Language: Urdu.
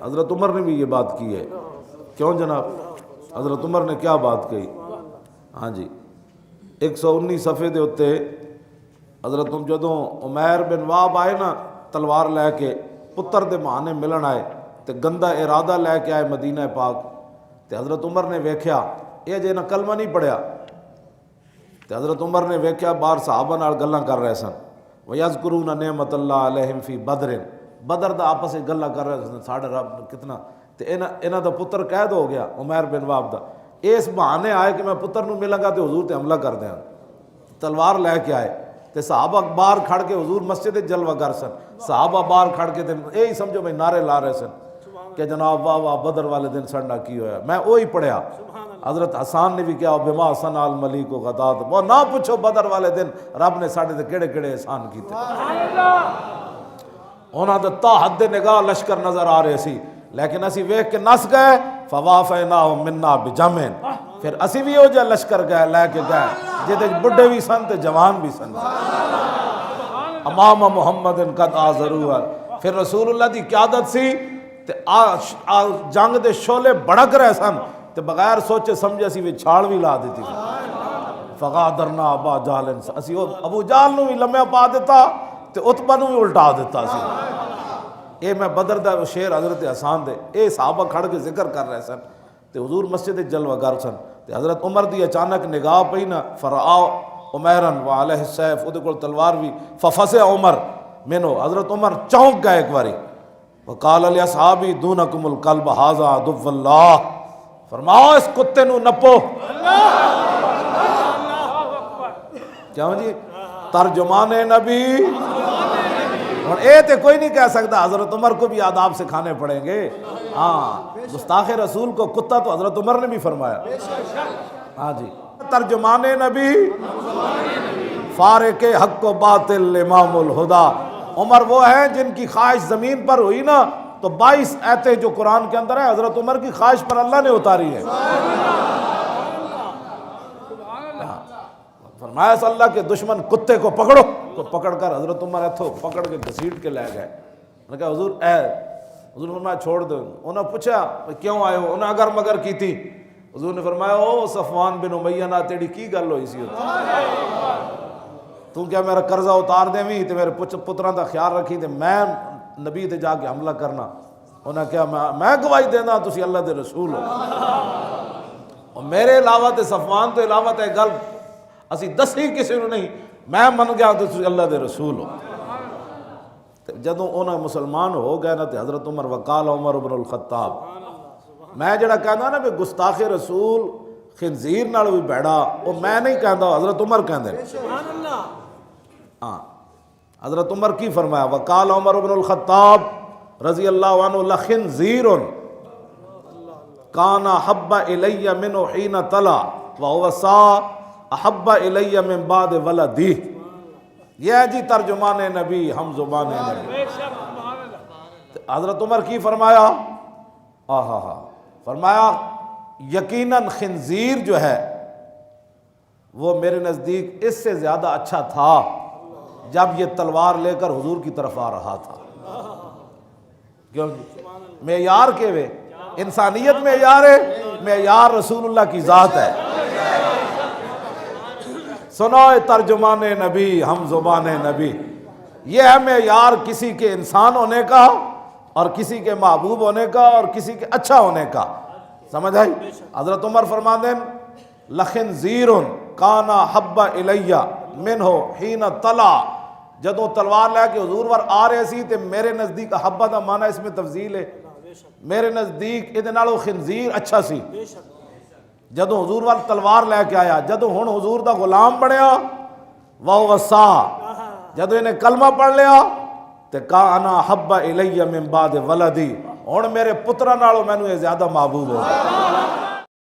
حضرت عمر نے بھی یہ بات کی ہے. کیوں جناب؟ حضرت عمر نے کیا بات کہی؟ ہاں جی 119 صفحے دے اتے حضرت جدوں عمیر بن وہب آئے نا تلوار لے کے پتر دے بہانے ملن آئے تے گندا ارادہ لے کے آئے مدینہ پاک تے حضرت عمر نے ویکھیا یہ جے نہ کلمہ نہیں پڑھیا تے حضرت عمر نے ویکھیا باہر صحابہ نال گلاں کر رہے سن وَيَذْكُرُونَ نِعْمَةَ اللَّهِ عَلَيْهِمْ فِي بدر بدر دا آپس وچ گلاں کر رہے سن ساڈا رب کتنا تے انہاں دا پتر قید ہو گیا عمیر بن وہب دا. اس بہانے آئے کہ میں پتر نو ملاں گا تے حضور تے حملہ کر دیاں تلوار لے کے آئے تے صحابہ باہر کھڑ کے حضور مسجد جلوہ گر سن صحابہ باہر کھڑ کے تے یہی سمجھو میں نعرے لا رہے سن کہ جناب واہ واہ بدر والے دن سڑنا کی ہویا. میں وہی پڑھیا حضرت حسان نے بھی کیا بما حسن الملیک و غدات وہ نہ پوچھو بدر والے دن رب نے ساڈے تے کیڑے کیڑے احسان کیتے. انہاں دا تا حد نگاہ لشکر نظر آ رہے سی لیکن اسی ویکھ کے نس گئے فوافیناہم منا بجمع پھر اسی بھی ہو جا لشکر گئے لے کے گئے جہدے بڈھے بھی سن تے جوان بھی سن امام محمد قد آزروا. پھر رسول اللہ دی قیادت سی تے جنگ دے شعلے بڑک رہے سن تے بغیر سوچے سمجھے اسی بھی چھاڑ بھی لا دیتی فغادرنا ابا جہل اسی ابو جہل نو بھی لمحہ پا دیتا تے عتبہ نو بھی الٹا دیتا سی. اے میں بدر دا شعر حضرت حسان دے اے صحابہ کھڑ کے ذکر کر رہے سن تے حضور مسجد جلوہ گر سن تے حضرت عمر دی اچانک نگاہ پئی نا فرآ عمیرن وعلیہ السیف او دے کول تلوار بھی ففزع عمر منو حضرت عمر چونک گئے ایک باری وقال لاصحابی دونکم القلب ھذا عدو اللہ فرماؤ اس کتے نو نپو. کیوں جی ترجمان نبی اور اے تے کوئی نہیں کہہ سکتا حضرت عمر کو بھی آداب سکھانے پڑیں گے. ہاں گستاخ رسول کو کتا تو حضرت عمر نے بھی فرمایا. ہاں جی ترجمان نبی فارق حق و باطل امام الہدا. عمر وہ ہیں جن کی خواہش زمین پر ہوئی نا تو 22 آیتیں جو قرآن کے اندر ہے حضرت عمر کی خواہش پر اللہ نے اتاری ہے. فرمایا اس اللہ کے دشمن کتے کو پکڑو تو پکڑ کر حضرت عمر ایتھو پکڑ کے گھسیٹ کے لے گئے. انہوں نے کہا حضور حضور فرمایا چھوڑ دو. انہوں نے پوچھا کیوں آئے ہو؟ انہیں اگر مگر کی تھی. حضور نے فرمایا او صفوان بن امیہ نہ تیری کی گل ہوئی سی تو کیا میرا قرضہ اتار دیں بھی تو میرے پتراں دا خیال رکھی تے میں نبی تے جا کے حملہ کرنا. انہوں نے کہا میں گواہی دینا تسی اللہ دے رسول ہو اور میرے علاوہ تے صفوان تو علاوہ تے گل اسی دسی کسی نے نہیں میں من گیا تو تسی اللہ دے رسول ہو. جدوں انہاں مسلمان ہو گئے نا تے حضرت عمر وقال عمر بن الخطاب میں جڑا کہنا نا بھی گستاخ رسول خنزیر نال بھی بیڑا وہ میں نہیں کہندا حضرت عمر کہندے. ہاں حضرت عمر کی فرمایا وقال عمر بن الخطاب رضی اللہ عنہ لخنزیر کان احب الی منہ حین طلع وهو سا احب الی من بعد ولدی. یہ جی ترجمان نبی ہم زبان نبی. حضرت عمر کی فرمایا فرمایا یقیناً خنزیر جو ہے وہ میرے نزدیک اس سے زیادہ اچھا تھا جب یہ تلوار لے کر حضور کی طرف آ رہا تھا. کیوں معیار کے وے انسانیت معیار ہے معیار رسول اللہ کی ذات ہے. سنو ترجمان نبی ہم زبان نبی یہ ہے معیار کسی کے انسان ہونے کا اور کسی کے محبوب ہونے کا اور کسی کے اچھا ہونے کا. سمجھ آئی؟ حضرت عمر فرماتے ہیں لخنزیر کان حب الی منہ حین طلع جدوں تلوار لے کے حضور ور آ رہے سی تے میرے نزدیک حبہ دا معنی اس میں تفضیل ہے میرے نزدیک ادھے نالوں خنزیر اچھا سی. جدوں حضور ور تلوار لے کے آیا جدوں ہن حضور دا غلام بنیا وہو سا جدوں انہیں کلمہ پڑھ لیا تے کانا حب الی من بعد ولدی ہن میرے پتراں نالوں مینوں یہ زیادہ محبوب ہو گیا.